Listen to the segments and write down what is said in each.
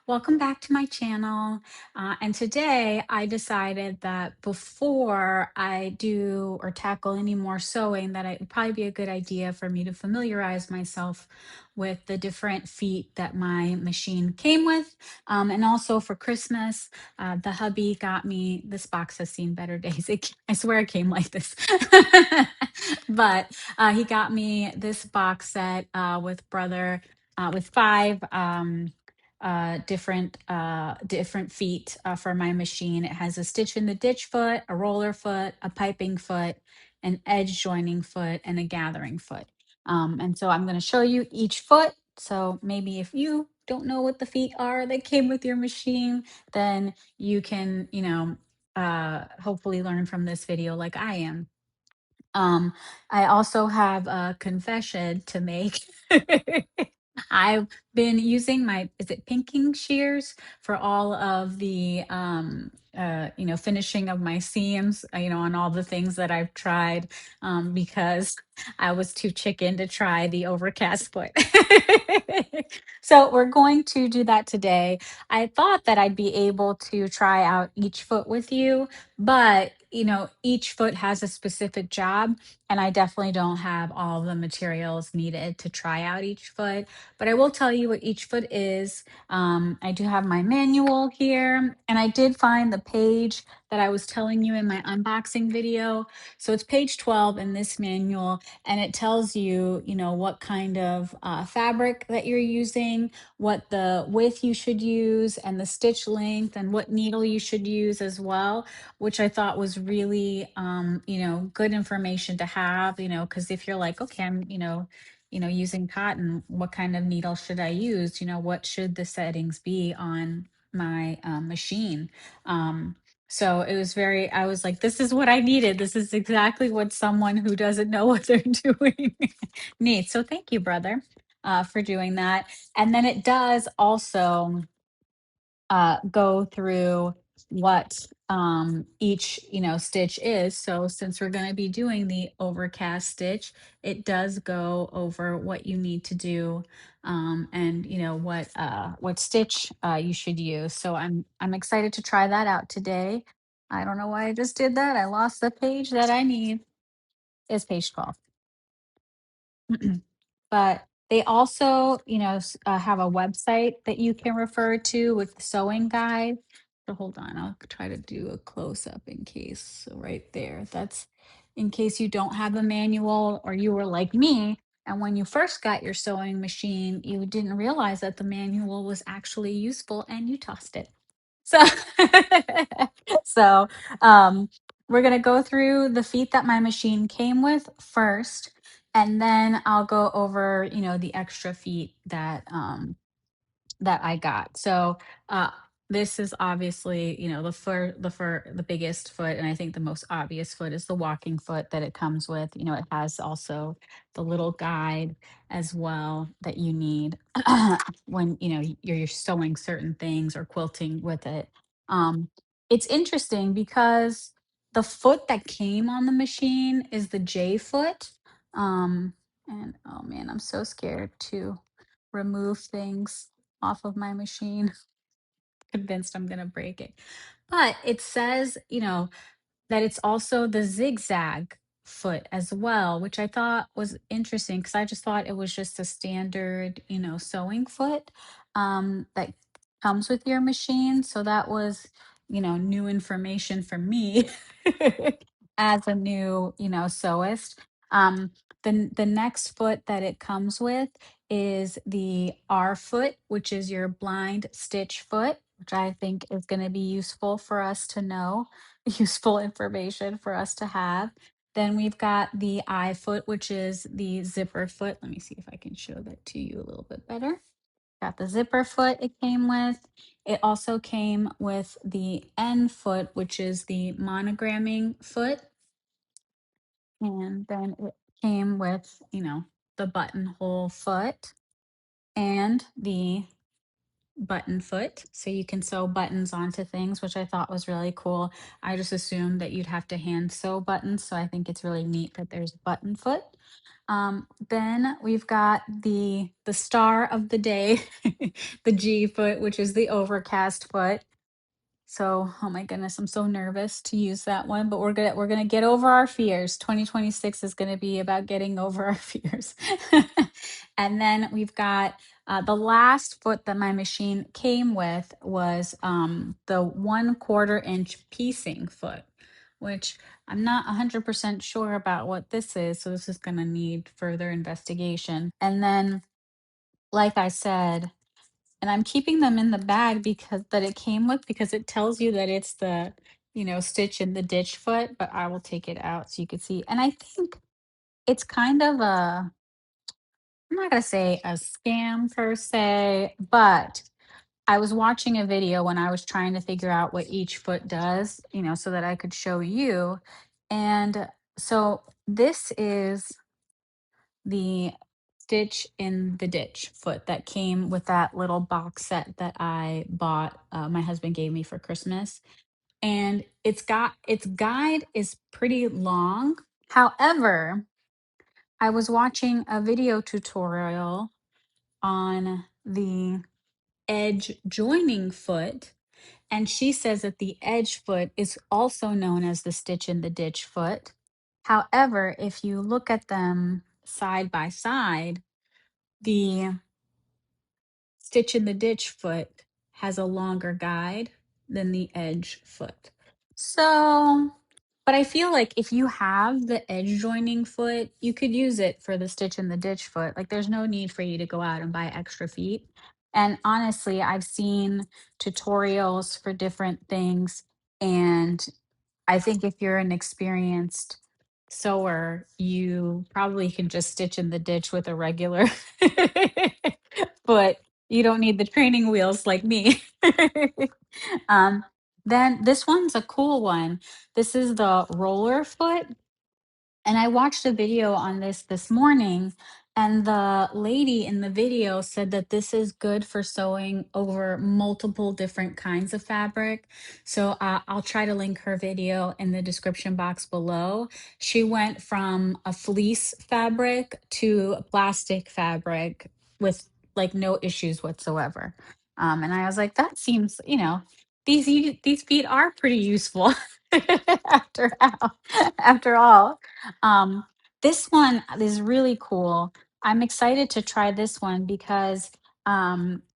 Welcome back to my channel. And today I decided that before I do or tackle any more sewing, that it would probably be a good idea for me to familiarize myself with the different feet that my machine came with. And also for Christmas, the hubby got me, this box has seen better days. I swear it came like this. But he got me this box set with five. Different feet for my machine. It has a stitch in the ditch foot, a roller foot, a piping foot, an edge joining foot, and a gathering foot. And so I'm going to show you each foot. So maybe if you don't know what the feet are that came with your machine, then you can, hopefully learn from this video like I am. Um, I also have a confession to make. I've been using my, is it pinking shears for all of the, finishing of my seams, on all the things that I've tried, because I was too chicken to try the overcast foot. So we're going to do that today. I thought that I'd be able to try out each foot with you, but each foot has a specific job, and I definitely don't have all the materials needed to try out each foot. But I will tell you what each foot is. I do have my manual here, and I did find the page that I was telling you in my unboxing video. So it's page 12 in this manual, and it tells you, what kind of fabric that you're using, what the width you should use, and the stitch length, and what needle you should use as well, which I thought was really, good information to have, because if you're like, okay, I'm, using cotton, what kind of needle should I use? What should the settings be on my machine? So it was I was like, this is what I needed. This is exactly what someone who doesn't know what they're doing needs. So thank you, brother, for doing that. And then it does also go through what each stitch is. So since we're going to be doing the overcast stitch, it does go over what you need to do, and what stitch you should use. So I'm excited to try that out today. I don't know why I just did that. I lost the page that I need. It's page 12. But they also, have a website that you can refer to with the sewing guide. So hold on, I'll try to do a close up in case. So right there, that's in case you don't have a manual or you were like me. And when you first got your sewing machine, you didn't realize that the manual was actually useful and you tossed it. So, so um, we're gonna go through the feet that my machine came with first, and then I'll go over, the extra feet that I got. So this is obviously, the biggest foot, and I think the most obvious foot is the walking foot that it comes with. It has also the little guide as well that you need when you're sewing certain things or quilting with it. Um, it's interesting because the foot that came on the machine is the J foot. And oh man, I'm so scared to remove things off of my machine. Convinced I'm going to break it. But it says, that it's also the zigzag foot as well, which I thought was interesting because I just thought it was just a standard, sewing foot that comes with your machine. So that was, new information for me as a new, sewist. The next foot that it comes with is the R foot, which is your blind stitch foot, which I think is going to be useful for us to know, useful information for us to have. Then we've got the I foot, which is the zipper foot. Let me see if I can show that to you a little bit better. Got the zipper foot it came with. It also came with the N foot, which is the monogramming foot. And then it came with, the buttonhole foot and the button foot. So you can sew buttons onto things, which I thought was really cool. I just assumed that you'd have to hand sew buttons. So I think it's really neat that there's button foot. Then we've got the star of the day, the G foot, which is the overcast foot. So, oh my goodness, I'm so nervous to use that one, but we're gonna get over our fears. 2026 is gonna be about getting over our fears. And then we've got the last foot that my machine came with was the 1/4 inch piecing foot, which I'm not 100% sure about what this is. So this is gonna need further investigation. And then, like I said, and I'm keeping them in the bag because that it came with because it tells you that it's the, stitch in the ditch foot, but I will take it out so you can see. And I think it's kind of I'm not gonna say a scam per se, but I was watching a video when I was trying to figure out what each foot does, so that I could show you. And so this is the stitch in the ditch foot that came with that little box set that I bought. My husband gave me for Christmas, and its guide is pretty long. However, I was watching a video tutorial on the edge joining foot, and she says that the edge foot is also known as the stitch in the ditch foot. However, if you look at them side by side, the stitch in the ditch foot has a longer guide than the edge foot. So, but I feel like if you have the edge joining foot, you could use it for the stitch in the ditch foot. Like there's no need for you to go out and buy extra feet. And honestly, I've seen tutorials for different things, and I think if you're an experienced sewer, you probably can just stitch in the ditch with a regular foot. You don't need the training wheels like me. um, then this one's a cool one. This is the roller foot, and I watched a video on this morning, and the lady in the video said that this is good for sewing over multiple different kinds of fabric. So I'll try to link her video in the description box below. She went from a fleece fabric to plastic fabric with like no issues whatsoever. And I was like, that seems, these feet are pretty useful after all. After all. um, this one is really cool. I'm excited to try this one because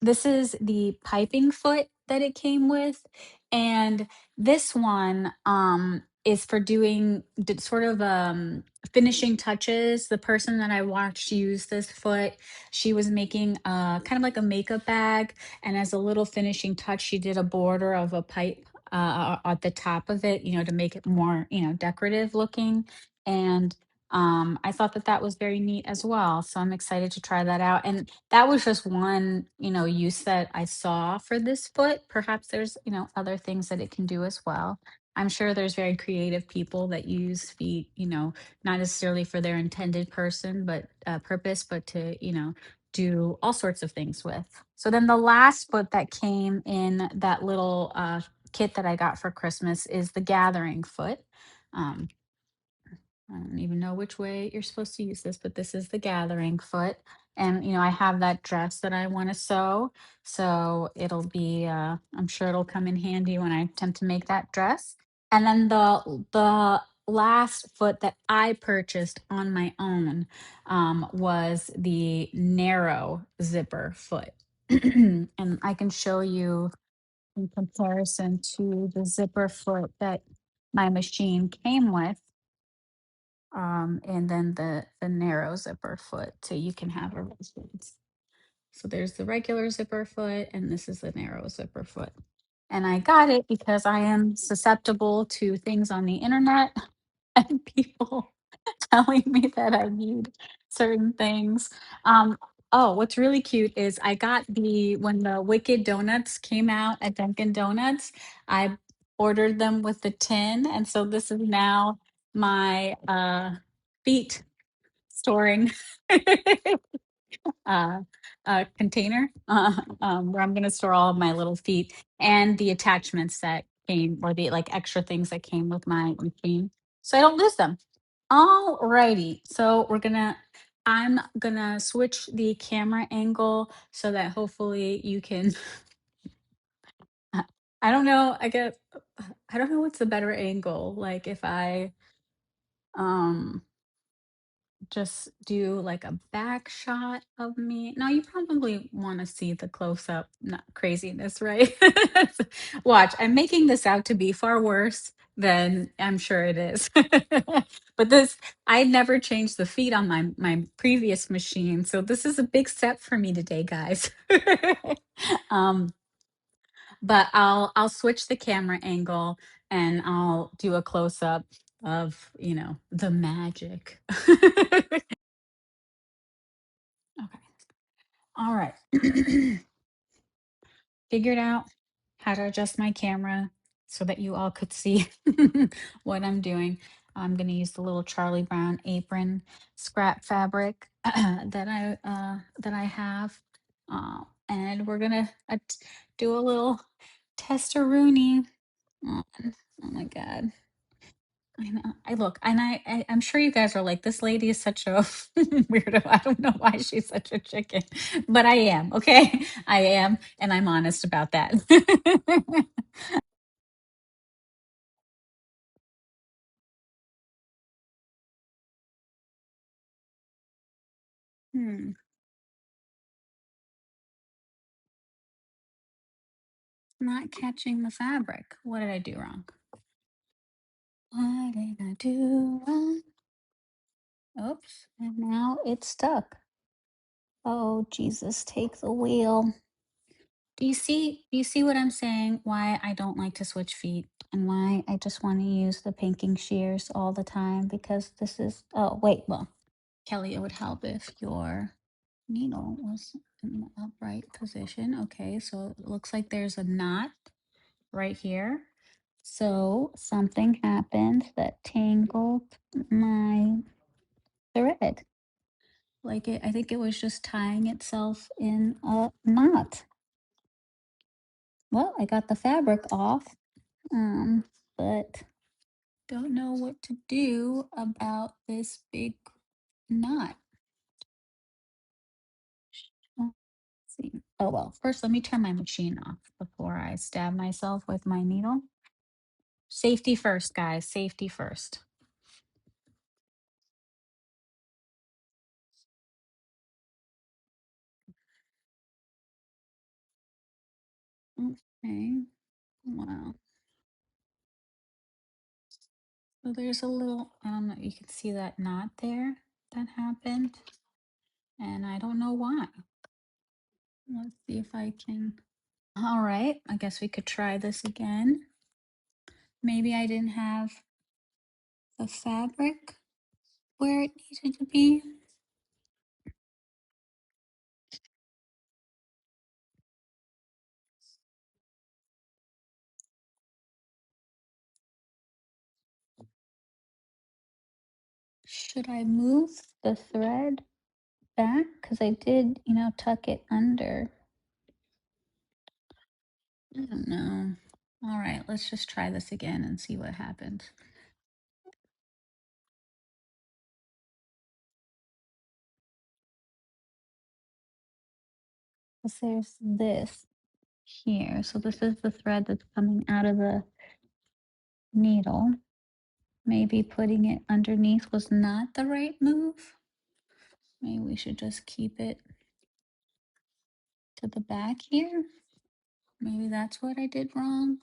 this is the piping foot that it came with. And this one is for doing sort of finishing touches. The person that I watched use this foot, she was making kind of like a makeup bag. And as a little finishing touch, she did a border of a pipe at the top of it, to make it more, decorative looking. And I thought that that was very neat as well. So I'm excited to try that out. And that was just one, use that I saw for this foot. Perhaps there's, other things that it can do as well. I'm sure there's very creative people that use feet, not necessarily for their intended purpose, but to, do all sorts of things with. So then the last foot that came in that little kit that I got for Christmas is the gathering foot. Um, I don't even know which way you're supposed to use this, but this is the gathering foot. And, I have that dress that I want to sew. So it'll be, I'm sure it'll come in handy when I attempt to make that dress. And then the last foot that I purchased on my own was the narrow zipper foot. And I can show you in comparison to the zipper foot that my machine came with, and then the narrow zipper foot, so you can have a reference. So there's the regular zipper foot, and this is the narrow zipper foot. And I got it because I am susceptible to things on the internet and people telling me that I need certain things. Oh, what's really cute is I got when the Wicked Donuts came out at Dunkin' Donuts, I ordered them with the tin, and so this is now my feet storing. uh, container where I'm going to store all of my little feet and the attachments that came, or the like extra things that came with my machine, so I don't lose them. All righty. So I'm gonna switch the camera angle so that hopefully you can. I don't know. I don't know what's the better angle. Like if I um just do like a back shot of me. Now you probably want to see the close up not craziness, right? Watch, I'm making this out to be far worse than I'm sure it is. But this, I never changed the feet on my previous machine, so this is a big step for me today, guys. um but I'll switch the camera angle and I'll do a close up of, the magic. Okay. All right. Figured out how to adjust my camera so that you all could see what I'm doing. I'm going to use the little Charlie Brown apron scrap fabric that I have, and we're gonna do a little test-a-rooney. Oh, oh my god. I know. I'm sure you guys are like, this lady is such a weirdo. I don't know why she's such a chicken, but I am. Okay, I am, and I'm honest about that. Hmm, not catching the fabric. What did I do wrong? What did I do wrong? Oops, and now it's stuck. Oh, Jesus, take the wheel. Do you see what I'm saying? Why I don't like to switch feet and why I just want to use the pinking shears all the time, because this is, oh wait, well, Kelly, it would help if your needle was in the upright position. Okay, so it looks like there's a knot right here. So something happened that tangled my thread. I think it was just tying itself in a knot. Well, I got the fabric off, but don't know what to do about this big knot. Let's see. Oh well, first let me turn my machine off before I stab myself with my needle. Safety first, guys. Safety first. Okay. Wow. So there's a little, I don't know, you can see that knot there that happened, and I don't know why. Let's see if I can. All right, I guess we could try this again. Maybe I didn't have the fabric where it needed to be. Should I move the thread back? Because I did, tuck it under. I don't know. All right, let's just try this again and see what happens. Because there's this here. So this is the thread that's coming out of the needle. Maybe putting it underneath was not the right move. Maybe we should just keep it to the back here. Maybe that's what I did wrong.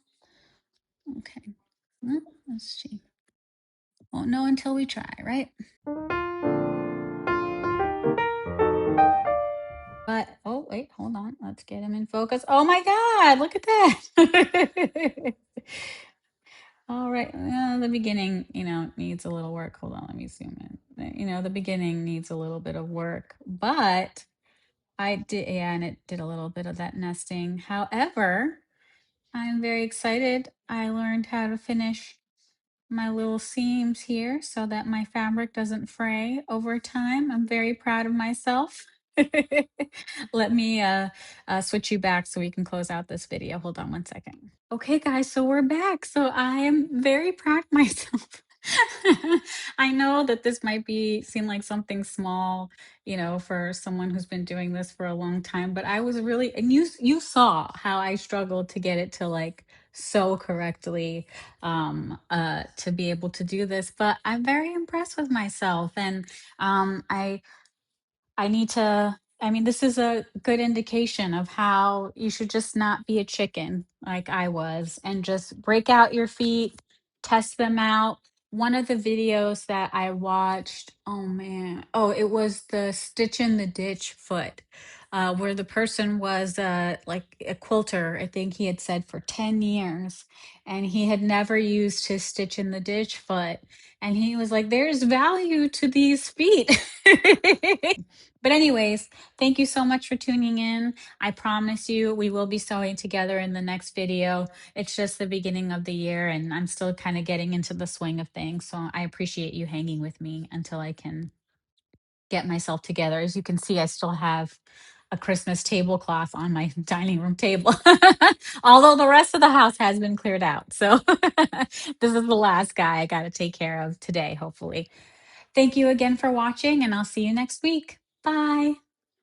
Okay, well, let's see. Won't know until we try, right? But oh wait, hold on. Let's get him in focus. Oh my God, look at that. All right. The beginning, needs a little work. Hold on, let me zoom in. The beginning needs a little bit of work, but I did, yeah, and it did a little bit of that nesting. However, I'm very excited. I learned how to finish my little seams here so that my fabric doesn't fray over time. I'm very proud of myself. Let me switch you back so we can close out this video. Hold on one second. Okay, guys, so we're back. So I am very proud of myself. I know that this might be seem like something small, for someone who's been doing this for a long time, but I was really, and you saw how I struggled to get it to like so correctly, to be able to do this, but I'm very impressed with myself. And I need to, I mean, this is a good indication of how you should just not be a chicken like I was and just break out your feet, test them out. One of the videos that I watched, oh man, oh, it was the Stitch in the Ditch foot, where the person was like a quilter, I think he had said for 10 years, and he had never used his Stitch in the Ditch foot. And he was like, there's value to these feet. But anyways, thank you so much for tuning in. I promise you we will be sewing together in the next video. It's just the beginning of the year and I'm still kind of getting into the swing of things. So I appreciate you hanging with me until I can get myself together. As you can see, I still have a Christmas tablecloth on my dining room table, although the rest of the house has been cleared out. So this is the last guy I got to take care of today, hopefully. Thank you again for watching, and I'll see you next week. Bye.